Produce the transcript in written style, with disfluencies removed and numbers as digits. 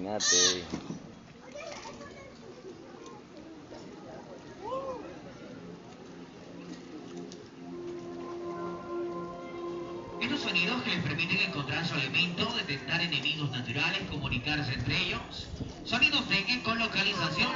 Imagínate. Estos sonidos que les permiten encontrar su alimento, detectar enemigos naturales, comunicarse entre ellos. Sonidos de ecolocalización.